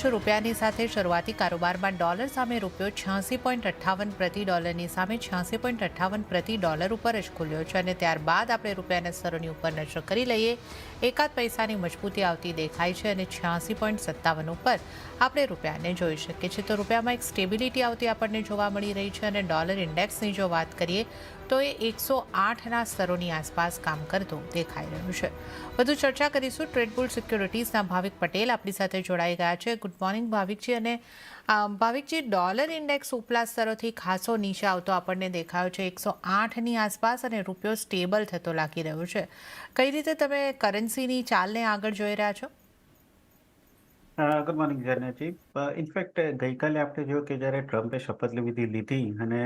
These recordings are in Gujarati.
છો રૂપિયાની સાથે શરૂઆતી કારોબારમાં ડોલર સામે રૂપિયો 86.58 પ્રતિ ડોલરની સામે 86.58 પ્રતિ ડોલર ઉપર જ ખુલ્યો છે અને ત્યારબાદ આપણે રૂપિયાના સ્તરોની ઉપર નજર કરી લઈએ. એકાદ પૈસાની મજબૂતી આવતી દેખાય છે અને 86.57 ઉપર આપણે રૂપિયાને જોઈ શકીએ છીએ. તો રૂપિયામાં એક સ્ટેબિલિટી આવતી આપણને જોવા મળી રહી છે અને ડોલર ઇન્ડેક્સની જો વાત કરીએ તો એ 108ના સ્તરોની આસપાસ કામ કરતું દેખાઈ રહ્યું છે. વધુ ચર્ચા કરીશું. ટ્રેડબુલ સિક્યોરિટીઝના ભાવિક પટેલ આપણી સાથે જોડાઈ ગયા છે. Good morning Bhavikji. અને ભાવિકજી, ડોલર ઇન્ડેક્સ ઉપલા સ્તરોથી ખાસો નીચે આવતો આપણને દેખાયો છે 108ની આસપાસ અને રૂપિયો સ્ટેબલ થતો લાગી રહ્યો છે. કઈ રીતે તમે કરન્સીની ચાલને આગળ જોઈ રહ્યા છો? Good morning જર્નેજી. ઇનફેક્ટ ગઈકાલે આપણે જોયું કે જ્યારે ટ્રમ્પે શપથવિધિ લીધી અને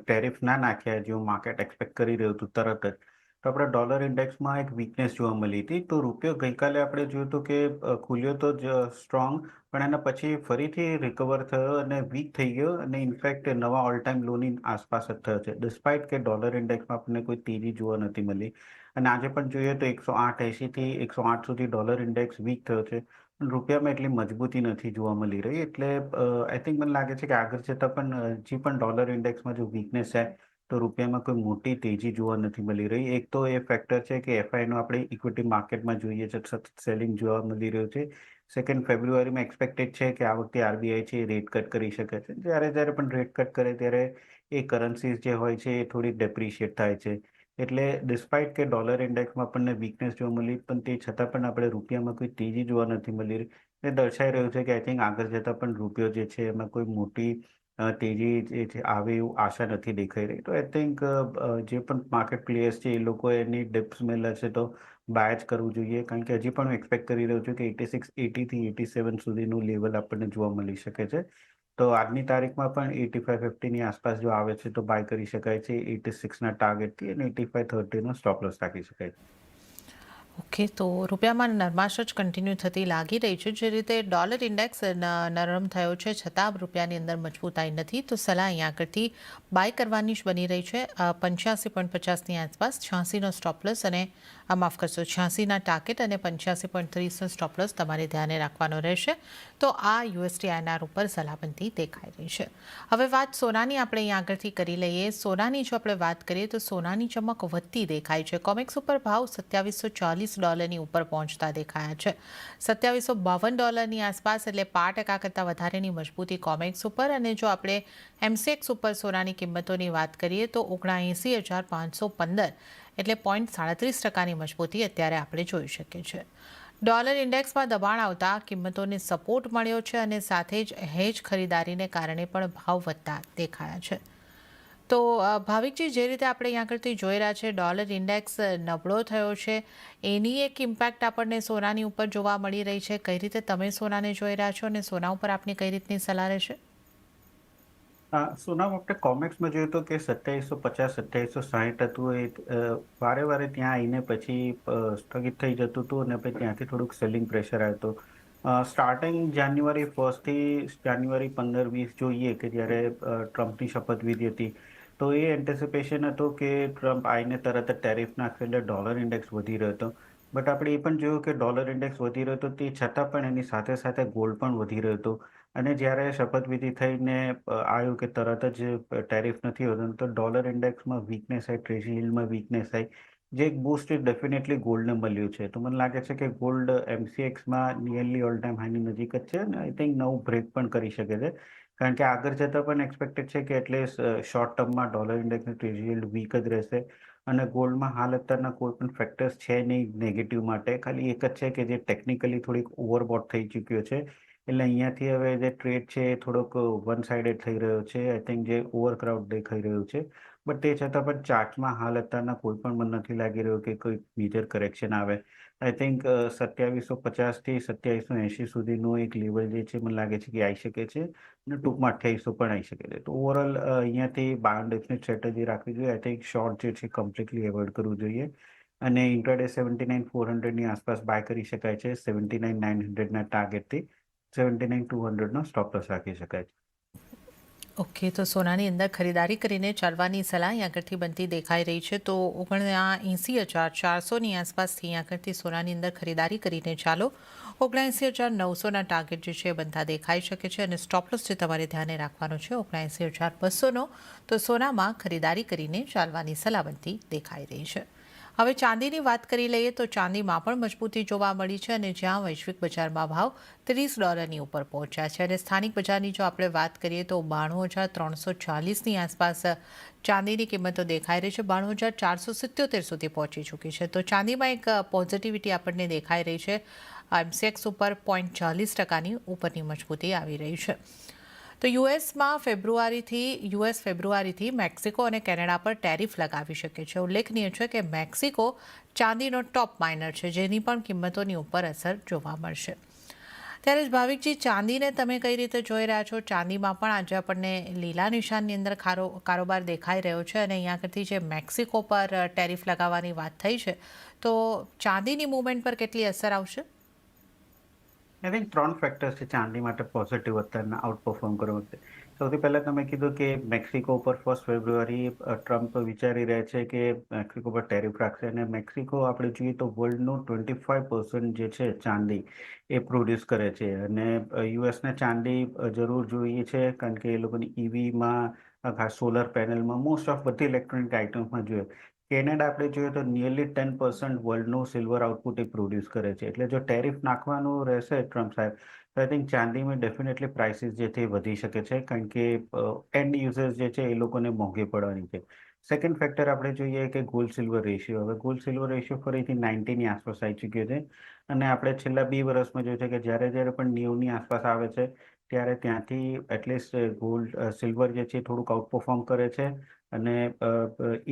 ટેરિફ ના નાખ્યા જેવું માર્કેટ એક્સપેક્ટ કરી રહ્યું હતું તરત જ, તો આપણા ડોલર ઇન્ડેક્સમાં એક વીકનેસ જોવા મળી હતી. તો રૂપિયો ગઈકાલે આપણે જોયું હતું કે ખુલ્યો તો જ સ્ટ્રોંગ, પણ એના પછી ફરીથી રિકવર થયો અને વીક થઈ ગયો અને ઇનફેક્ટ નવા ઓલ ટાઈમ લોની આસપાસ જ થયો છે, ડિસ્પાઇટ કે ડોલર ઇન્ડેક્સમાં આપણને કોઈ તેજી જોવા નથી મળી. અને આજે પણ જોઈએ તો 108.80 થી 108 સુધી ડોલર ઇન્ડેક્સ વીક થયો છે. રૂપિયામાં એટલી મજબૂતી નથી જોવા મળી રહી. એટલે આઈ થિંક મને લાગે છે કે આગળ જતાં પણ હજી પણ ડોલર ઇન્ડેક્સમાં જો વીકનેસ છે તો રૂપિયામાં કોઈ મોટી તેજી જોવા નથી મળી રહી. એક તો એ ફેક્ટર છે કે એફઆઈનો આપણે ઇક્વિટી માર્કેટમાં જોઈએ છે સતત સેલિંગ જોવા મળી રહ્યું છે. સેકન્ડ, ફેબ્રુઆરીમાં એક્સપેક્ટેડ છે કે આ વખતે આરબીઆઈ છે એ રેટ કટ કરી શકે છે. જ્યારે પણ રેટ કટ કરે ત્યારે એ કરન્સીઝ જે હોય છે એ થોડી ડેપ્રિશિએટ થાય છે. એટલે ડિસ્પાઇટ કે ડોલર ઇન્ડેક્સમાં આપણને વીકનેસ જોવા મળી, પણ તે છતાં પણ આપણે રૂપિયામાં કોઈ તેજી જોવા નથી મળી રહી. એ દર્શાઈ રહ્યું છે કે આઈ થિંક આગળ જતાં પણ રૂપિયો જે છે એમાં કોઈ મોટી તેજી જે છે આવે એવું આશા નથી દેખાઈ રહી. તો આઈ થિંક જે પણ માર્કેટ પ્લેયર્સ છે એ લોકો એની ડિપ્સ મેળવશે તો બાય જ કરવું જોઈએ, કારણ કે હજી પણ હું એક્સપેક્ટ કરી રહ્યો છું કે 86.80 થી 87 સુધીનું લેવલ આપણને જોવા મળી શકે છે. તો આજની તારીખમાં પણ 85.50ની આસપાસ જો આવે છે તો બાય કરી શકાય છે 86ના ટાર્ગેટથી, અને 85.30નો સ્ટોપ લોસ રાખી શકાય છે. ઓકે, તો રૂપિયામાં નરમાશ જ કન્ટિન્યુ થતી લાગી રહી છે. જે રીતે ડોલર ઇન્ડેક્સ નરમ થયો છે છતાં રૂપિયાની અંદર મજબૂતાઈ નથી, તો સલાહ અહીંયા આગળથી બાય કરવાની જ બની રહી છે. 85.50ની આસપાસ 86નો સ્ટોપલોસ અને માફ કરશો 86ના ટાર્ગેટ અને 85.30નો સ્ટોપલોસ તમારે ધ્યાને રાખવાનો રહેશે. તો આ યુએસડી INR ઉપર સલાહબંધી દેખાઈ રહી છે. હવે વાત સોનાની આપણે અહીંયા આગળથી કરી લઈએ. સોનાની જો આપણે વાત કરીએ તો સોનાની ચમક વધતી દેખાય છે. કોમેક્સ ઉપર ભાવ $2740 ઉપર પહોંચતા દેખાયા છે. $2752 આસપાસ, એટલે 5% કરતાં વધારેની મજબૂતી કોમેક્સ ઉપર. અને જો આપણે MCX ઉપર સોનાની કિંમતોની વાત કરીએ તો 79,515, એટલે 0.37%ની મજબૂતી અત્યારે આપણે જોઈ શકીએ છીએ. ડોલર ઇન્ડેક્સમાં દબાણ આવતા કિંમતોને સપોર્ટ મળ્યો છે અને સાથે જ હેજ ખરીદારીને કારણે પણ ભાવ વધતા દેખાયા છે. તો ભાવિકજી, જે રીતે આપણે અહીંયા આગળથી જોઈ રહ્યા છે ડોલર ઇન્ડેક્સ નબળો થયો છે, એની એક ઇમ્પેક્ટ આપણને સોનાની ઉપર જોવા મળી રહી છે. કઈ રીતે તમે સોનાને જોઈ રહ્યા છો અને સોના ઉપર આપની કઈ રીતની સલાહ રહેશે? સોનામાં આપણે કોમેક્સમાં જોયું તો કે 2750 2760 હતું એ વારે વારે ત્યાં આવીને પછી સ્થગિત થઈ જતું હતું અને પછી ત્યાંથી થોડુંક સેલિંગ પ્રેશર આવ્યું હતું. સ્ટાર્ટિંગ જાન્યુઆરી 1થી જાન્યુઆરી 15-20 જોઈએ કે જ્યારે ટ્રમ્પની શપથવિધિ હતી, તો એ એન્ટિસિપેશન હતું કે ટ્રમ્પ આવીને તરત જ ટેરિફ નાખશે એટલે ડોલર ઇન્ડેક્સ વધી રહ્યો હતો. બટ આપણે એ પણ જોયું કે ડોલર ઇન્ડેક્સ વધી રહ્યો હતો, તે છતાં પણ એની સાથે સાથે ગોલ્ડ પણ વધી રહ્યો હતો. અને જ્યારે શપથવિધિ થઈને આવ્યું કે તરત જ ટેરિફ નથી હોતું, તો ડોલર ઇન્ડેક્સમાં વીકનેસ આવી, ટ્રેઝરી યીલ્ડમાં વીકનેસ આવી, જે એક બૂસ્ટ ડેફિનેટલી ગોલ્ડને મળ્યું છે. તો મને લાગે છે કે ગોલ્ડ MCXમાં નિયરલી ઓલ ટાઈમ હાઈની નજીક જ છે અને આઈ થિંક નવું બ્રેક પણ કરી શકે છે, કારણ કે આગળ જતાં પણ એક્સપેક્ટેડ છે કે એટલીસ્ટ શોર્ટ ટર્મમાં ડોલર ઇન્ડેક્સની ટ્રેઝરી યીલ્ડ વીક જ રહેશે. અને ગોલ્ડમાં હાલ અત્યારના કોઈ પણ ફેક્ટર્સ છે નહીં નેગેટિવ માટે, ખાલી એક જ છે કે જે ટેકનિકલી થોડીક ઓવરબોટ થઈ ચૂક્યો છે. એટલે અહીંયાથી હવે જે ટ્રેડ છે એ થોડોક વન સાઇડેડ થઈ રહ્યો છે. આઈ થિંક જે ઓવરક્રાઉડ દેખાઈ રહ્યું છે. બટ તે છતાં પણ ચાર્ટમાં હાલ અત્યારના કોઈ પણ મને નથી લાગી રહ્યું કે કોઈ મેજર કરેક્શન આવે. આઈ થિંક 2750થી 2780 સુધીનો એક લેવલ જે છે મને લાગે છે કે આવી શકે છે અને ટૂંકમાં 2800 પણ આવી શકે છે. તો ઓવરઓલ અહીંયાથી બાય એન્ડ ડિપ્સની સ્ટ્રેટેજી રાખવી જોઈએ. આઈ થિંક શોર્ટ જે છે કમ્પ્લીટલી એવોઇડ કરવું જોઈએ અને ઇન્ટ્રાડે 79,400ની આસપાસ બાય કરી શકાય છે 79,900ના ટાર્ગેટથી. 79,200નો સ્ટોપ લોસ રાખી શકાય છે. ઓકે, તો સોનાની અંદર ખરીદારી કરીને ચાલવાની સલાહ અહીં આગળથી બનતી દેખાઈ રહી છે. તો 79,400ની આસપાસથી અહીં આગળથી સોનાની અંદર ખરીદારી કરીને ચાલો. 79,900ના ટાર્ગેટ જે છે એ બનતા દેખાઈ શકે છે અને સ્ટોપલોસ જે તમારે ધ્યાને રાખવાનો છે 79,200નો. તો સોનામાં ખરીદારી કરીને ચાલવાની સલાહ બનતી દેખાઈ રહી છે. હવે ચાંદીની વાત કરી લઈએ તો ચાંદીમાં પણ મજબૂતી જોવા મળી છે અને જ્યાં વૈશ્વિક બજારમાં ભાવ $30 ઉપર પહોંચ્યા છે અને સ્થાનિક બજારની જો આપણે વાત કરીએ તો 92,340ની આસપાસ ચાંદીની કિંમતો દેખાઈ રહી છે. 92,477 સુધી પહોંચી ચૂકી છે. તો ચાંદીમાં એક પોઝિટિવિટી આપણને દેખાઈ રહી છે. એમસીએક્સ ઉપર 0.40%ની ઉપરની મજબૂતી આવી રહી છે. તો યુએસ ફેબ્રુઆરીથી મેક્સિકો અને કેનેડા પર ટેરિફ લગાવી શકે છે. ઉલ્લેખનીય છે કે મેક્સિકો ચાંદીનો ટોપ માઇનર છે, જેની પણ કિંમતોની ઉપર અસર જોવા મળશે. ત્યારે જ ભાવિકજી, ચાંદીને તમે કઈ રીતે જોઈ રહ્યા છો? ચાંદીમાં પણ આજે આપણને લીલા નિશાનની અંદર કારોબાર દેખાઈ રહ્યો છે અને અહીંયા આગળથી જે મેક્સિકો પર ટેરિફ લગાવવાની વાત થઈ છે, તો ચાંદીની મૂવમેન્ટ પર કેટલી અસર આવશે? આઈ થિંક 3 ફેક્ટર્સ છે ચાંદી માટે પોઝિટિવ અત્યારના આઉટપરફોર્મ કરવા માટે. સૌથી પહેલા તમે કીધું કે મેક્સિકો પર 1 ફેબ્રુઆરી ટ્રમ્પ વિચારી રહ્યા છે કે મેક્સિકો પર ટેરિફ રાખશે અને મેક્સિકો આપણે જોઈએ તો વર્લ્ડનું 25% જે છે ચાંદી એ પ્રોડ્યુસ કરે છે અને યુએસને ચાંદી જરૂર જોઈએ છે કારણ કે એ લોકોની ઈવીમાં ખાસ સોલર પેનલમાં મોસ્ટ ઓફ બધી ઇલેક્ટ્રોનિક આઇટમ્સમાં જોઈએ. કેનેડા આપણે જોઈએ તો નિયરલી 10% વર્લ્ડનું સિલ્વર આઉટપુટ એ પ્રોડ્યુસ કરે છે. એટલે જો ટેરિફ નાખવાનું રહેશે ટ્રમ્પ સાહેબ, તો આઈ થિંક ચાંદીમાં ડેફિનેટલી પ્રાઇસીસ જે છે એ વધી શકે છે કારણ કે એન્ડ યુઝર્સ જે છે એ લોકોને મોંઘી પડવાની છે. સેકન્ડ ફેક્ટર આપણે જોઈએ કે ગોલ્ડ સિલ્વર રેશિયો. હવે ગોલ્ડ સિલ્વર રેશિયો ફરીથી 90ની આસપાસ આવી ચૂક્યો છે અને આપણે છેલ્લા 2 વર્ષમાં જોયું છે કે જ્યારે પણ 90ની આસપાસ આવે છે ત્યારે ત્યાંથી એટલીસ્ટ ગોલ્ડ સિલ્વર જે છે થોડુંક આઉટપરફોર્મ કરે છે અને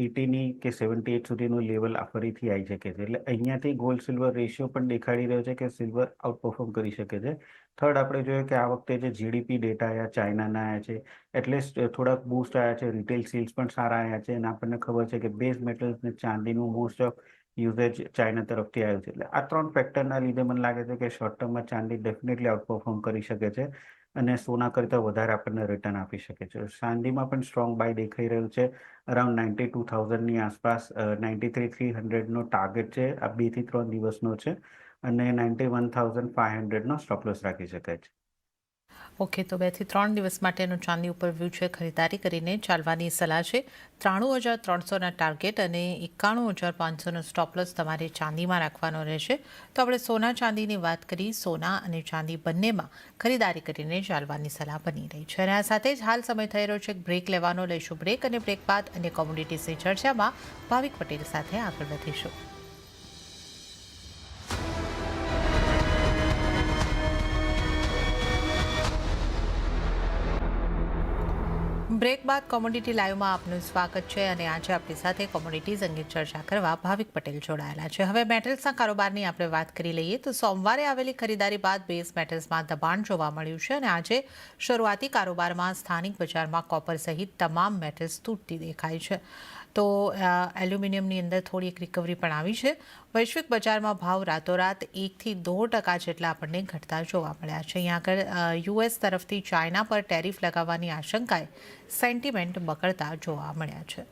80ની કે 78 સુધીનું લેવલ ફરીથી આવી શકે છે. એટલે અહીંયાથી ગોલ્ડ સિલ્વર રેશિયો પણ દેખાડી રહ્યો છે કે સિલ્વર આઉટપરફોર્મ કરી શકે છે. થર્ડ આપણે જોઈએ કે આ વખતે જે જીડીપી ડેટા આવ્યા ચાઇનાના આવ્યા છે, એટલીસ્ટ થોડાક બૂસ્ટ આવ્યા છે, રિટેલ સેલ્સ પણ સારા આવ્યા છે અને આપણને ખબર છે કે બેઝ મેટલ્સ ને ચાંદીનું મોસ્ટ ઓફ યુઝેજ ચાઇના તરફથી આવ્યું છે. એટલે આ 3 ફેક્ટરના લીધે મને લાગે છે કે શોર્ટ ટર્મમાં ચાંદી ડેફિનેટલી આઉટપરફોર્મ કરી શકે છે અને સોના કરતાં વધારે આપણને રિટર્ન આપી શકે છે. ચાંદીમાં પણ સ્ટ્રોંગ બાય દેખાઈ રહ્યું છે. અરાઉન્ડ 92,000ની આસપાસ 93,300નો ટાર્ગેટ છે. આ 2 થી 3 દિવસનો છે અને 91,500નો સ્ટોપ લોસ રાખી શકાય છે. ઓકે, તો 2 થી 3 દિવસ માટેનો ચાંદી ઉપર વ્યૂ છે. ખરીદારી કરીને ચાલવાની સલાહ છે. 93,300ના ટાર્ગેટ અને 91,500નો સ્ટોપ લોસ તમારે ચાંદીમાં રાખવાનો રહેશે. તો આપણે સોના ચાંદીની વાત કરી. સોના અને ચાંદી બંનેમાં ખરીદારી કરીને ચાલવાની સલાહ બની રહી છે. અને આ સાથે જ હાલ સમય થઈ રહ્યો છે બ્રેક લેવાનો. લઈશું બ્રેક અને બ્રેક બાદ અન્ય કોમોડિટીઝની ચર્ચામાં ભાવિક પટેલ સાથે આગળ વધીશું. બ્રેક બાદ કોમોડિટી લાઈવમાં આપનું સ્વાગત છે અને આજે આપણી સાથે કોમોડિટીઝ અંગે ચર્ચા કરવા ભાવિક પટેલ જોડાયેલા છે. હવે મેટલ્સના કારોબારની આપણે વાત કરી લઈએ તો સોમવારે આવેલી ખરીદારી બાદ બેઝ મેટલ્સમાં દબાણ જોવા મળ્યું છે અને આજે શરૂઆતી કારોબારમાં સ્થાનિક બજારમાં કોપર સહિત તમામ મેટલ્સ તૂટતી દેખાય છે. તો એલ્યુમિનિયમની અંદર થોડી એક રિકવરી પણ આવી છે. વૈશ્વિક બજારમાં ભાવ રાતોરાત 1થી 2% જેટલા આપણને ઘટતા જોવા મળ્યા છે. અહીંયા આગળ યુએસ તરફથી ચાઇના પર ટેરિફ લગાવવાની આશંકાએ સેન્ટિમેન્ટ બગડતા જોવા મળ્યા છે.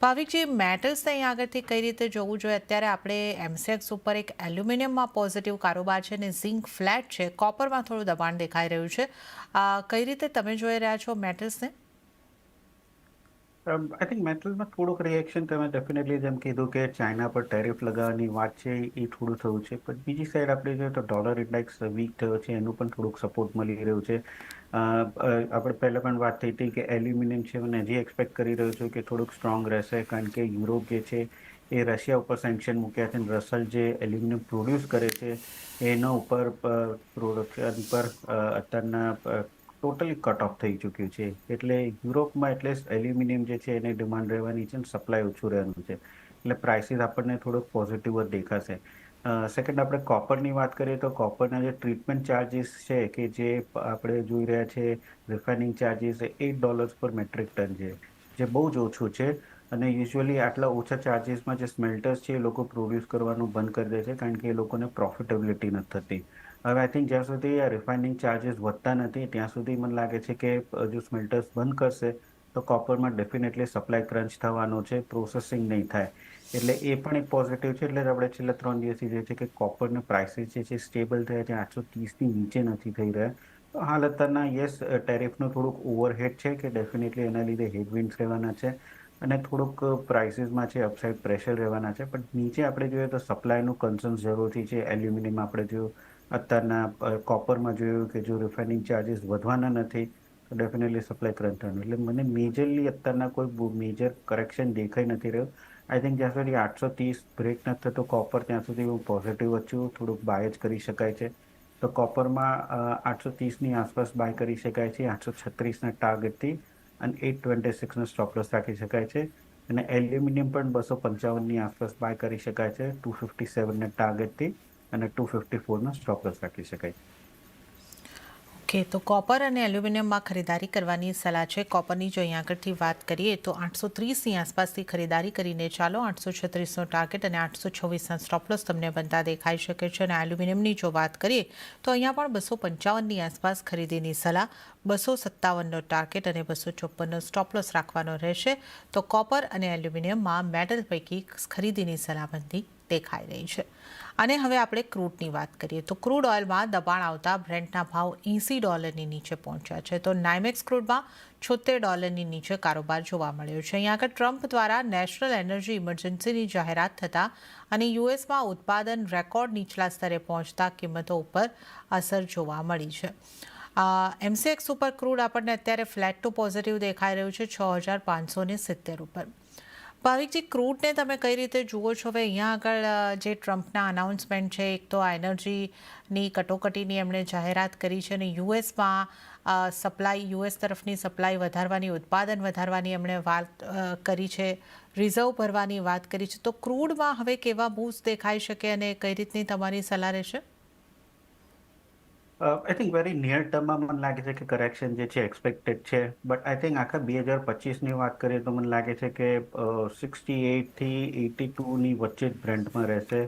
ભાવિકજી, મેટલ્સને અહીં આગળથી કઈ રીતે જોવું જોઈએ? અત્યારે આપણે એમસીએક્સ ઉપર એક એલ્યુમિનિયમમાં પોઝિટિવ કારોબાર છે અને ઝિંક ફ્લેટ છે, કોપરમાં થોડું દબાણ દેખાઈ રહ્યું છે. કઈ રીતે તમે જોઈ રહ્યા છો મેટલ્સને? આઈ થિંક મેટલ્સમાં થોડુંક રિએક્શન તમે ડેફિનેટલી જેમ કીધું કે ચાઇના પર ટેરિફ લગાવવાની વાત છે એ થોડું થયું છે. પણ બીજી સાઈડ આપણે જોઈએ તો ડોલર ઇન્ડેક્સ વીક થયો છે, એનું પણ થોડુંક સપોર્ટ મળી રહ્યું છે. આપણે પહેલાં પણ વાત થઈ હતી કે એલ્યુમિનિયમ છે અને હજી એક્સપેક્ટ કરી રહ્યો છું કે થોડુંક સ્ટ્રોંગ રહેશે કારણ કે યુરોપ જે છે એ રશિયા ઉપર સેન્કશન મૂક્યા છે અને રસલ જે એલ્યુમિનિયમ પ્રોડ્યુસ કરે છે એના ઉપર પ્રોડક્શન પર અત્યારના ટોટલી કટ ઓફ થઈ ચૂક્યું છે. એટલે યુરોપમાં એટલીસ્ટ એલ્યુમિનિયમ જે છે એની ડિમાન્ડ રહેવાની છે અને સપ્લાય ઓછું રહેવાનું છે. એટલે પ્રાઇસીસ આપણને થોડોક પોઝિટિવ જ દેખાશે. સેકન્ડ આપણે કોપરની વાત કરીએ તો કોપરના જે ટ્રીટમેન્ટ ચાર્જીસ છે કે જે આપણે જોઈ રહ્યા છે રિફાઇનિંગ ચાર્જીસ $8 પર મેટ્રિક ટન છે, જે બહુ જ ઓછું છે અને યુઝ્યુઅલી આટલા ઓછા ચાર્જીસમાં જે સ્મેલ્ટર્સ છે એ લોકો પ્રોડ્યુસ કરવાનું બંધ કરી દે છે કારણ કે એ લોકોને પ્રોફિટેબિલિટી નથી થતી. હવે આઈ થિંક જ્યાં સુધી આ રિફાઇનિંગ ચાર્જીસ વધતા નથી ત્યાં સુધી મને લાગે છે કે જો સ્મેલ્ટર્સ બંધ કરશે તો કોપરમાં ડેફિનેટલી સપ્લાય ક્રંચ થવાનો છે, પ્રોસેસિંગ નહીં થાય. એટલે એ પણ એક પોઝિટિવ છે. એટલે જ આપણે છેલ્લા 3 દિવસથી જોઈએ છે કે કોપરના પ્રાઇસીસ જે છે સ્ટેબલ થયા છે, 830ની નીચે નથી થઈ રહ્યા. તો હાલ અત્યારના યસ ટેરિફનું થોડુંક ઓવરહેડ છે કે ડેફિનેટલી એના લીધે હેડવિન્ડ્સ રહેવાના છે અને થોડુંક પ્રાઇસીસમાં છે અપસાઇડ પ્રેશર રહેવાના છે. પણ નીચે આપણે જોઈએ તો સપ્લાયનું કન્સર્ન જરૂરથી છે. એલ્યુમિનિયમ આપણે જોયું, અત્યારના કોપરમાં જોયું કે જો રિફાઇનિંગ ચાર્જીસ વધવાના નથી તો ડેફિનેટલી સપ્લાય કરંટ થવાનું. એટલે મને મેજરલી અત્યારના કોઈ મેજર કરેક્શન દેખાઈ નથી રહ્યો. આઈ થિંક જ્યાં સુધી 830 બ્રેક નથી થતો કોપર ત્યાં સુધી હું પોઝિટિવ જ છું, થોડુંક બાય જ કરી શકાય છે. તો કોપરમાં 830ની આસપાસ બાય કરી શકાય છે, 836ના ટાર્ગેટથી, અને 826નો સ્ટોપ લોસ રાખી શકાય છે. અને એલ્યુમિનિયમ પણ 255ની આસપાસ બાય કરી શકાય છે, 257ના ટાર્ગેટથી, અને 254નો સ્ટોપ લોસ રાખી શકાય છે. ઓકે, તો કોપર અને એલ્યુમિનિયમમાં ખરીદારી કરવાની સલાહ છે. કોપરની જો અહીંયા આગળથી વાત કરીએ તો 830ની આસપાસથી ખરીદારી કરીને ચાલો. 836નો ટાર્ગેટ અને 826ના સ્ટોપ લોસ તમને બનતા દેખાઈ શકે છે. અને એલ્યુમિનિયમની જો વાત કરીએ તો અહીંયા પણ 255ની આસપાસ ખરીદીની સલાહ, 257નો ટાર્ગેટ અને 254નો સ્ટોપ લોસ રાખવાનો રહેશે. તો કોપર અને એલ્યુમિનિયમમાં મેટલ પૈકી ખરીદીની સલાહબંધી દેખાઈ રહી છે. અને હવે આપણે ક્રૂડની વાત કરીએ તો ક્રૂડ ઓઇલમાં દબાણ આવતા બ્રેન્ટના ભાવ $80ની નીચે પહોંચ્યા છે. તો નાઇમેક્સ ક્રૂડમાં $76ની નીચે કારોબાર જોવા મળ્યો છે. અહીંયા આગળ ટ્રમ્પ દ્વારા નેશનલ એનર્જી ઇમરજન્સીની જાહેરાત થતાં અને યુએસમાં ઉત્પાદન રેકોર્ડ નીચલા સ્તરે પહોંચતા કિંમતો ઉપર અસર જોવા મળી છે. MCX ઉપર ક્રૂડ આપણને અત્યારે ફ્લેટ ટુ પોઝિટિવ દેખાઈ રહ્યું છે 6570 ઉપર. ભાવિકજી, ક્રૂડને તમે કઈ રીતે જુઓ છો? હવે અહીંયા આગળ જે ટ્રમ્પના અનાઉન્સમેન્ટ છે, એક તો આ એનર્જીની કટોકટીની એમણે જાહેરાત કરી છે અને યુએસ તરફની સપ્લાય વધારવાની, ઉત્પાદન વધારવાની એમણે વાત કરી છે, રિઝર્વ ભરવાની વાત કરી છે. તો ક્રૂડમાં હવે કેવા બૂસ્ટ દેખાઈ શકે અને કઈ રીતની તમારી સલાહ રહેશે? આઈ થિંક વેરી નિયર ટર્મમાં મને લાગે છે કે કરેક્શન જે છે એક્સપેક્ટેડ છે. બટ આઈ થિંક આખા 2025ની વાત કરીએ તો મને લાગે છે કે 68થી 82ની વચ્ચે જ બ્રેન્ડમાં રહેશે.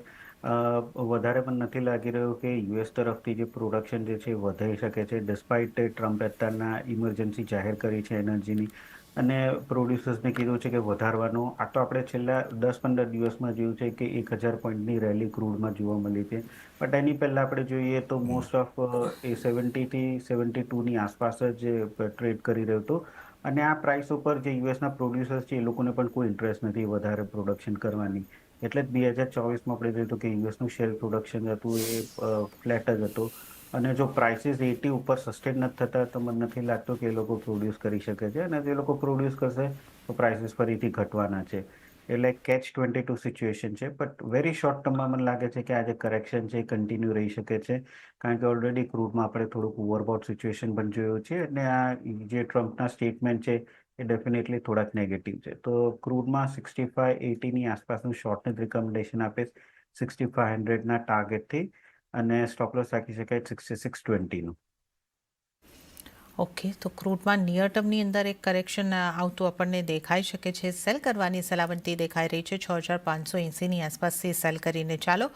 વધારે પણ નથી લાગી રહ્યું કે યુએસ તરફથી જે પ્રોડક્શન જે છે એ વધી શકે છે, ડિસ્પાઇટ ટ્રમ્પ અત્યારના ઇમરજન્સી જાહેર કરી છે એનર્જીની, અને પ્રોડ્યુસર્સને કીધું છે કે વધારવાનું. આ તો આપણે છેલ્લા 10-15 દિવસમાં જોયું છે કે 1000 પોઈન્ટની રેલી ક્રૂડમાં જોવા મળી છે. બટ એની પહેલાં આપણે જોઈએ તો મોસ્ટ ઓફ એ 70થી 72ની આસપાસ જ ટ્રેડ કરી રહ્યો હતો. અને આ પ્રાઇસ ઉપર જે યુએસના પ્રોડ્યુસર્સ છે એ લોકોને પણ કોઈ ઇન્ટરેસ્ટ નથી વધારે પ્રોડક્શન કરવાની. એટલે જ 2024માં આપણે જોયું હતું કે યુએસનું શેલ પ્રોડક્શન હતું એ ફ્લેટ જ હતું. અને જો પ્રાઇસીસ 80 ઉપર સસ્ટેન નથી થતા તો મને નથી લાગતું કે એ લોકો પ્રોડ્યુસ કરી શકે છે. અને જે લોકો પ્રોડ્યુસ કરશે તો પ્રાઇસીસ ફરીથી ઘટવાના છે. એટલે catch-22 સિચ્યુએશન છે. બટ વેરી શોર્ટ ટર્મમાં મને લાગે છે કે આ જે કરેક્શન છે એ કન્ટિન્યુ રહી શકે છે. કારણ કે ઓલરેડી ક્રૂડમાં આપણે થોડુંક ઓવરબોટ સિચ્યુએશન પણ જોયું છે. અને આ જે ટ્રમ્પના સ્ટેટમેન્ટ છે એ ડેફિનેટલી થોડાક નેગેટિવ છે. તો ક્રૂડમાં 65-80ની આસપાસનું શોર્ટને જ રિકમેન્ડેશન આપીશ, 6500ના ટાર્ગેટથી, અને સ્ટોપ લોસ રાખી શકાય 6620નું. ઓકે, તો ક્રૂડમાં નિયર ટર્મની અંદર એક કરેક્શન આવતું આપણને દેખાઈ શકે છે. સેલ કરવાની સલામતી દેખાઈ રહી છે. 6580ની આસપાસથી સેલ કરીને ચાલો.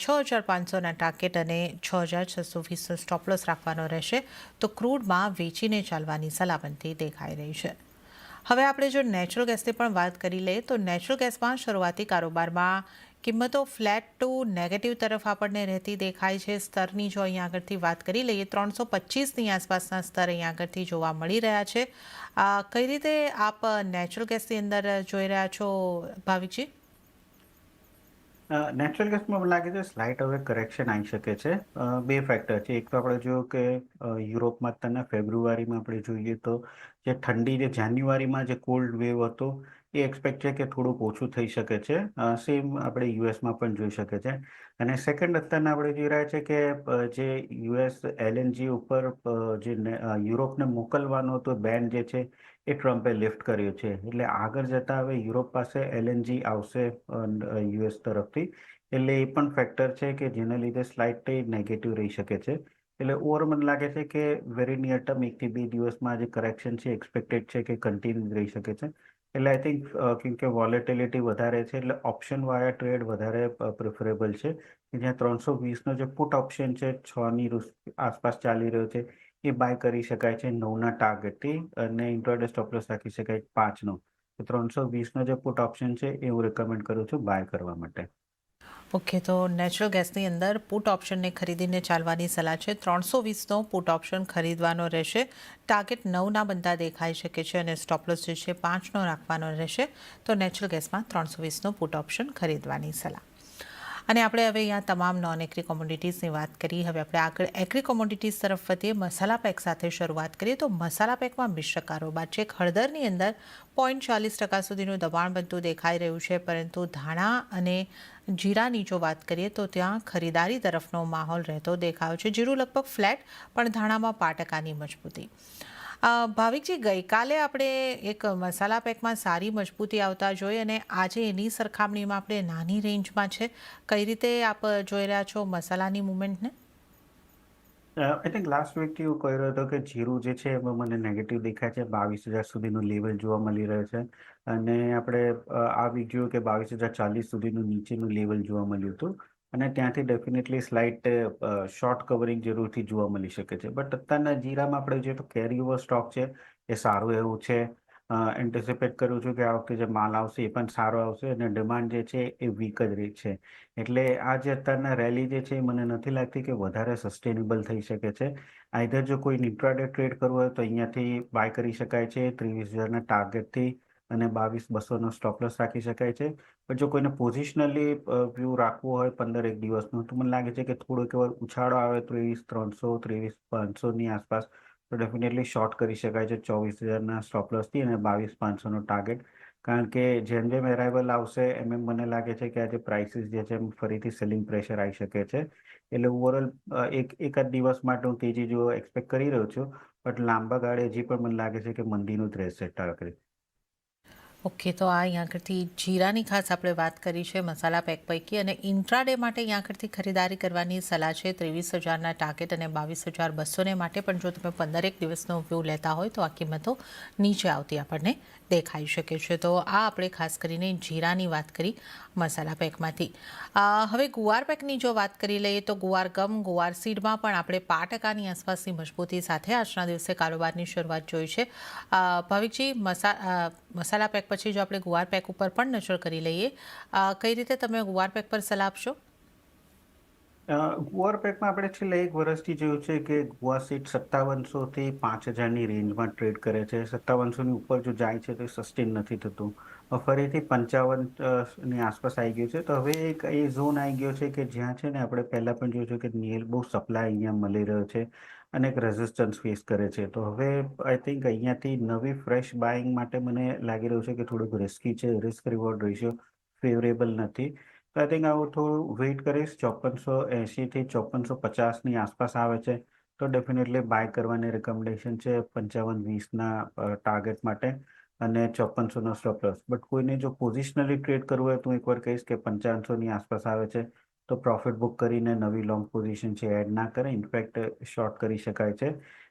6500ના ટાર્ગેટ અને 6620નો સ્ટોપ લોસ રાખવાનો રહેશે. તો ક્રૂડમાં વેચીને ચાલવાની સલામતી દેખાઈ રહી છે. હવે આપણે જો નેચરલ ગેસની પણ વાત કરી લઈએ તો નેચરલ ગેસમાં શરૂઆતી કારોબારમાં કિંમતો ફ્લેટ ટુ નેગેટિવ તરફ આપણને રહેતી દેખાય છે. સ્તરની જો અહીંયા આગળથી વાત કરી લઈએ 325ની આસપાસના સ્તર અહીંયા આગળથી જોવા મળી રહ્યા છે. કઈ રીતે આપ નેચરલ ગેસની અંદર જોઈ રહ્યા છો ભાવિકજી? નેચરલ ગેસમાં મને લાગે છે સ્લાઇટ હવે કરેક્શન આવી શકે છે. બે ફેક્ટર છે. એક તો આપણે જોયું કે યુરોપમાં અત્યારના ફેબ્રુઆરીમાં આપણે જોઈએ તો જે ઠંડી, જે જાન્યુઆરીમાં જે કોલ્ડ વેવ હતો એ એક્સપેક્ટ છે કે થોડુંક ઓછું થઈ શકે છે. સેમ આપણે યુએસમાં પણ જોઈ શકે છે. અને સેકન્ડ અત્યારના આપણે જોઈ રહ્યા છે કે જે યુએસ LNG ઉપર યુરોપને મોકલવાનો તો બેન જે છે એ ટ્રમ્પે લિફ્ટ કર્યો છે. એટલે આગળ જતાં હવે યુરોપ પાસે LNG આવશે યુએસ તરફથી. એટલે એ પણ ફેક્ટર છે કે જેના લીધે સ્લાઇટ નેગેટિવ રહી શકે છે. એટલે ઓવર મને લાગે છે કે વેરી નિયર ટર્મ 1 થી 2 દિવસમાં જે કરેક્શન છે એક્સપેક્ટેડ છે કે કન્ટિન્યુ રહી શકે છે. એટલે આઈ થિંક કેમ કે વોલેટિલિટી વધારે છે એટલે ઓપ્શન વાળા ટ્રેડ વધારે પ્રિફરેબલ છે કે જ્યાં 320નો જે પુટ ઓપ્શન છે 6ની આસપાસ ચાલી રહ્યો છે એ બાય કરી શકાય છે 9ના ટાર્ગેટથી અને ઇન્ટ્રાડે સ્ટોપ લોસ રાખી શકાય 5નો. તો 320નો જે પુટ ઓપ્શન છે એ હું રેકમેન્ડ કરું છું બાય કરવા માટે. ઓકે, તો નેચરલ ગેસની અંદર પુટ ઓપ્શનને ખરીદીને ચાલવાની સલાહ છે. 320નો પુટ ઓપ્શન ખરીદવાનો રહેશે. ટાર્ગેટ 9ના બનતા દેખાઈ શકે છે અને સ્ટોપલોસ જે છે 5નો રાખવાનો રહેશે. તો નેચરલ ગેસમાં 320નો પુટ ઓપ્શન ખરીદવાની સલાહ. અને આપણે હવે અહીંયા તમામ નોન એગ્રી કોમોડિટીઝની વાત કરી. હવે આપણે આગળ એગ્રી કોમોડિટીઝ તરફ વધીએ. મસાલા પેક સાથે શરૂઆત કરીએ તો મસાલા પેકમાં મિશ્ર કારોબાર છે. હળદરની અંદર 0.40% સુધીનું દબાણ બનતું દેખાઈ રહ્યું છે, પરંતુ ધાણા અને જીરાની જો વાત કરીએ તો ત્યાં ખરીદારી તરફનો માહોલ રહેતો દેખાયો છે. જીરું લગભગ ફ્લેટ, પણ ધાણામાં 5%ની મજબૂતી. ભાવિકજી, ગઈકાલે આપણે એક મસાલા પેકમાં સારી મજબૂતી આવતા જોઈ અને આજે એની સરખામણીમાં આપણે નાની રેન્જમાં છે. કઈ રીતે આપ જોઈ રહ્યા છો મસાલાની મુવમેન્ટને? આઈ થિંક લાસ્ટ વીકથી એવું કહી રહ્યો હતો કે જીરું જે છે એમાં મને નેગેટિવ દેખાય છે 22,000 સુધીનું લેવલ જોવા મળી રહ્યો છે અને આપણે આ વીક જોયું કે 22,040 સુધીનું નીચેનું લેવલ જોવા મળ્યું હતું અને ત્યાંથી ડેફિનેટલી સ્લાઇટ શોર્ટ કવરિંગ જરૂરથી જોવા મળી શકે છે. બટ અત્યારના જીરામાં આપણે જોઈએ તો કેરી ઓવર સ્ટોક છે એ સારું એવું છે. એન્ટિસિપેટ કરું છું કે આ વખતે જે માલ આવશે એ પણ સારો આવશે અને ડિમાન્ડ જે છે એ વીક જ રહી છે. એટલે આ જે અત્યારના રેલી જે છે એ મને નથી લાગતી કે વધારે સસ્ટેનેબલ થઈ શકે છે. આઈધર જો કોઈ ઇન્ટ્રાડે ટ્રેડ કરવો હોય તો અહીંયાથી બાય કરી શકાય છે 23,000ના ટાર્ગેટથી અને 22,200નો સ્ટોપ લોસ રાખી શકાય છે. પણ જો કોઈને પોઝિશનલી વ્યૂ રાખવો હોય 15 એક દિવસનો તો મને લાગે છે કે થોડોક એવો ઉછાળો આવે 23,300 23,500ની આસપાસ તો ડેફિનેટલી શોર્ટ કરી શકાય છે 24,000ના સ્ટોપ લોસથી અને 22,500નો ટાર્ગેટ. કારણ કે જેમ જેમ એરાઇવલ આવશે એમ એમ મને લાગે છે કે આજે પ્રાઇસીસ જે છે એમ ફરીથી સેલિંગ પ્રેશર આવી શકે છે. એટલે ઓવરઓલ એકાદ દિવસ માટે હું તેજી જો એક્સપેક્ટ કરી રહ્યો છું. બટ લાંબા ગાળે હજી પણ મને લાગે છે કે મંદીનું જ રહેશે ટાર્ગેટ. ઓકે, તો આ અહીંયા આગળથી જીરાની ખાસ આપણે વાત કરી છે મસાલા પેક પૈકી, અને ઇન્ટ્રાડે માટે અહીંયા આગળથી ખરીદારી કરવાની સલાહ છે 23,000ના ટાર્ગેટ અને 22,200ને માટે. પણ જો તમે 15 દિવસનો વ્યૂ લેતા હોય તો આ કિંમતો નીચે આવતી આપણને દેખાઈ શકે છે. તો આ આપણે ખાસ કરીને જીરાની વાત કરી મસાલા પેકમાંથી. હવે ગુવાર પેકની જો વાત કરી લઈએ તો ગુવાર ગમ, ગુવાર સીડમાં પણ આપણે 5%ની આસપાસની મજબૂતી સાથે આજના દિવસે કારોબારની શરૂઆત જોઈ છે. ભાવિકજી, મસાલા પેક પછી જો આપણે ગુવાર પેક ઉપર પણ નજર કરી લઈએ, કઈ રીતે તમે ગુવાર પેક પર સલાહ આપશો? ગુવાર પેકમાં આપણે છેલ્લા એક વર્ષથી જોયું છે કે ગુવા સીટ 5700થી 5,000ની રેન્જમાં ટ્રેડ કરે છે. 5700ની ઉપર જો જાય છે તો સસ્ટેન નથી થતું. ફરીથી 55 ની આસપાસ આવી ગયું છે. તો હવે એક એ ઝોન આવી ગયો છે કે જ્યાં છે ને આપણે પહેલા પણ જોયું છે કે બહુ સપ્લાય અહીંયા મળી રહ્યો છે અને એક રેઝિસ્ટન્સ ફેસ કરે છે. તો હવે આઈ થિંક અહીંયાથી નવી ફ્રેશ બાઇંગ માટે મને લાગી રહ્યું છે કે થોડુંક રિસ્કી છે. રિસ્ક રિવોર્ડ રેશિયો ફેવરેબલ નથી. તો આઈ થિંક આવું થોડું વેઇટ કરીશ. 5480થી 5450ની આસપાસ આવે છે તો ડેફિનેટલી બાય કરવાની રિકમેન્ડેશન છે 55-20ના ટાર્ગેટ માટે અને 5400નો સ્ટોપ લોસ. બટ કોઈને જો પોઝિશનલી ટ્રેડ કરવું હોય તો હું એકવાર કહીશ કે 5500ની આસપાસ આવે છે તો પ્રોફિટ બુક કરીને નવી લોંગ પોઝિશન છે એડ ના કરે, ઇનફેક્ટ શોર્ટ કરી શકાય છે.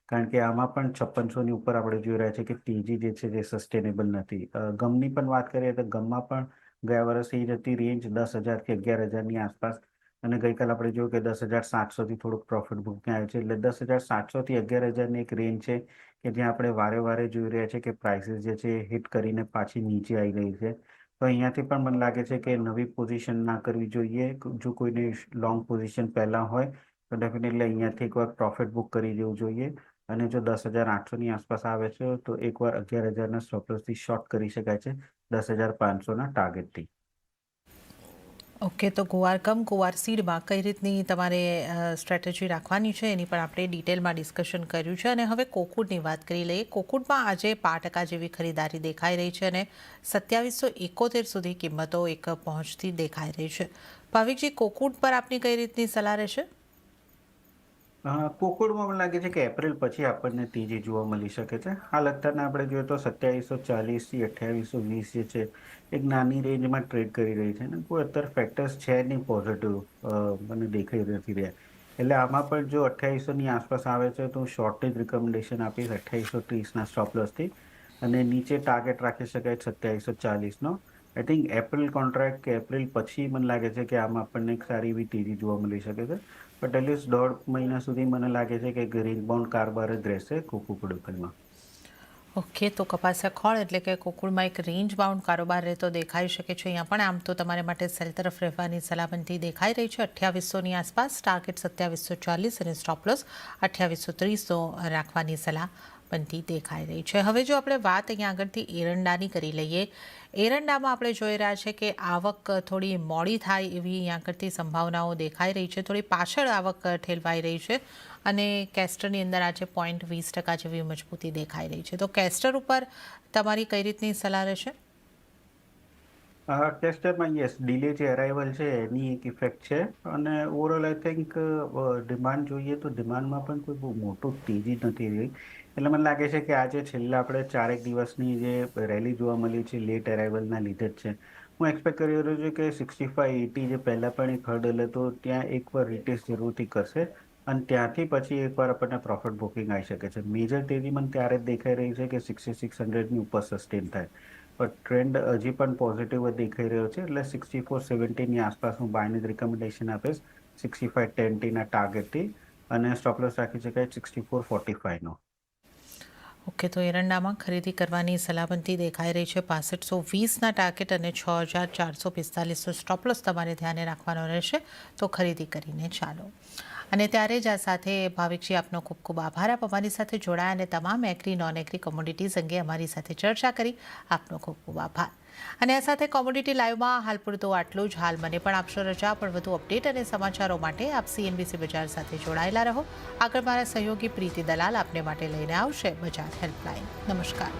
કારણ કે આમાં પણ 5600ની ઉપર આપણે જોઈ રહ્યા છે કે તેજી જે છે જે સસ્ટેનેબલ નથી. ગમની પણ વાત કરીએ તો ગમમાં પણ ગયા વર્ષે એ જતી રેન્જ 10,000થી 11,000ની આસપાસ અને ગઈકાલે આપણે જોયું કે 10,700થી થોડુંક પ્રોફિટ બુકિંગ આવ્યું છે. એટલે 10,700થી 11,000ની એક રેન્જ છે કે જ્યાં આપણે વારે વારે જોઈ રહ્યા છે કે પ્રાઇસીસ જે છે હિટ કરીને પાછી નીચે આવી રહી છે. તો અહીંયાથી પણ મને લાગે છે કે નવી પોઝિશન ના કરવી જોઈએ. જો કોઈને લોંગ પોઝિશન પહેલાં હોય તો ડેફિનેટલી અહીંયાથી એકવાર પ્રોફિટ બુક કરી દેવું જોઈએ. અને જો 10,800ની આસપાસ આવે છે તો એકવાર 11,000ના સ્ટોપ લોસથી શોર્ટ કરી શકાય છે 10,500ના ટાર્ગેટથી. ઓકે, તો ગુવાર ગમ, ગુવાર સીડમાં કઈ રીતની તમારે સ્ટ્રેટેજી રાખવાની છે એની પણ આપણે ડિટેલમાં ડિસ્કશન કર્યું છે. અને હવે કોકૂડની વાત કરી લઈએ. કોકૂડમાં આજે 5% જેવી ખરીદારી દેખાઈ રહી છે અને 2771 સુધી કિંમતો એક પહોંચતી દેખાઈ રહી છે. ભાવિકજી, કોકૂડ પર આપની કઈ રીતની સલાહ રહેશે? કોકૂડમાં મને લાગે છે કે એપ્રિલ પછી આપણને તેજી જોવા મળી શકે છે. હાલ અત્યારના આપણે જોઈએ તો 2740થી 2820 જે છે એક નાની રેન્જમાં ટ્રેડ કરી રહી છે ને કોઈ અત્યારે ફેક્ટર્સ છે નહીં પોઝિટિવ મને દેખાઈ નથી રહ્યા. એટલે આમાં પણ જો 2800ની આસપાસ આવે છે તો હું શોર્ટની જ રિકમેન્ડેશન આપીશ 2830ના સ્ટોપ લોસથી અને નીચે ટાર્ગેટ રાખી શકાય 2740નો. આઈ થિંક એપ્રિલ કોન્ટ્રાક્ટ કે એપ્રિલ પછી મને લાગે છે કે આમાં આપણને એક સારી એવી તેજી જોવા મળી શકે છે. બટ એટલીસ્ટ 1.5 મહિના સુધી મને લાગે છે કે એક રિંગ કારભાર જ રહેશે કોકો પ્રોડક્ટમાં. ઓકે, તો કપાસિયા ખોળ એટલે કે કોકુળમાં એક રેન્જ બાઉન્ડ કારોબાર રહેતો દેખાઈ શકે છે. અહીંયા પણ આમ તો તમારે માટે સેલ તરફ રહેવાની સલાહ બનતી દેખાઈ રહી છે. 2800ની આસપાસ ટાર્ગેટ 2740 અને સ્ટોપ લોસ 2830નો રાખવાની સલાહ બનતી દેખાઈ રહી છે. હવે જો આપણે વાત અહીંયા આગળથી એરંડાની કરી લઈએ, એરંડામાં આપણે જોઈ રહ્યા છે કે આવક થોડી મોડી થાય એવી અહીંયા આગળથી સંભાવનાઓ દેખાઈ રહી છે. થોડી પાછળ આવક ઠેલવાઈ રહી છે અને કેસ્ટરની અંદર આજે 0.20% જેવી મજબૂતી દેખાઈ રહી છે. તો કેસ્ટર ઉપર તમારી કઈ રીતની સલાહ રહેશે? કેસ્ટરમાં યસ, ડિલે જે અરાઇવલ છે એની એક ઇફેક્ટ છે અને ઓવરઓલ આઈ થિંક ડિમાન્ડ જોઈએ તો ડિમાન્ડમાં પણ કોઈ બહુ મોટું તેજી નથી રહી. એટલે મને લાગે છે કે આજે છેલ્લા આપણે 4 દિવસની જે રેલી જોવા મળી છે લેટ અરાઇવલના લીધે જ છે. હું એક્સપેક્ટ કરી રહ્યો છું કે 65-80 જે પહેલાં પણ એક હર્ડલ હતો ત્યાં એકવાર રિટેસ્ટ જરૂરથી કરશે અને ત્યાંથી પછી એકવાર આપણને પ્રોફિટ બુકિંગ આવી શકે છે. મેજર તેજી મને ત્યારે જ દેખાઈ રહી છે કે 6600ની ઉપર સસ્ટેન થાય. પણ ટ્રેન્ડ હજી પણ પોઝિટિવ જ દેખાઈ રહ્યો છે. એટલે 6470ની આસપાસ હું બાયની જ રિકમેન્ડેશન આપીશ 6510Tના ટાર્ગેટથી અને સ્ટોપ લોસ રાખી શકાય 6445નો. ઓકે, તો એરંડામાં ખરીદી કરવાની સલાહ બનતી દેખાઈ રહી છે. 6520ના ટાર્ગેટ અને 6445નો સ્ટોપ લોસ તમારે ધ્યાને રાખવાનો રહેશે. તો ખરીદી કરીને ચાલો. અને ત્યારે જ આ સાથે ભાવિકજી આપનો ખૂબ ખૂબ આભાર. આપ અમારી સાથે જોડાયા અને તમામ એગ્રી નોન એગ્રી કોમોડિટીઝ અંગે અમારી સાથે ચર્ચા કરી. આપનો ખૂબ ખૂબ આભાર. અને આ સાથે કોમોડિટી લાઈવમાં હાલ પૂરતું આટલું જ. હાલ મને પણ આપશો રજા, પણ વધુ અપડેટ અને સમાચારો માટે આપ CNBC બજાર સાથે જોડાયેલા રહો. આગળ મારા સહયોગી પ્રીતિ દલાલ આપને માટે લઈને આવશે બજાર હેલ્પલાઇન. નમસ્કાર.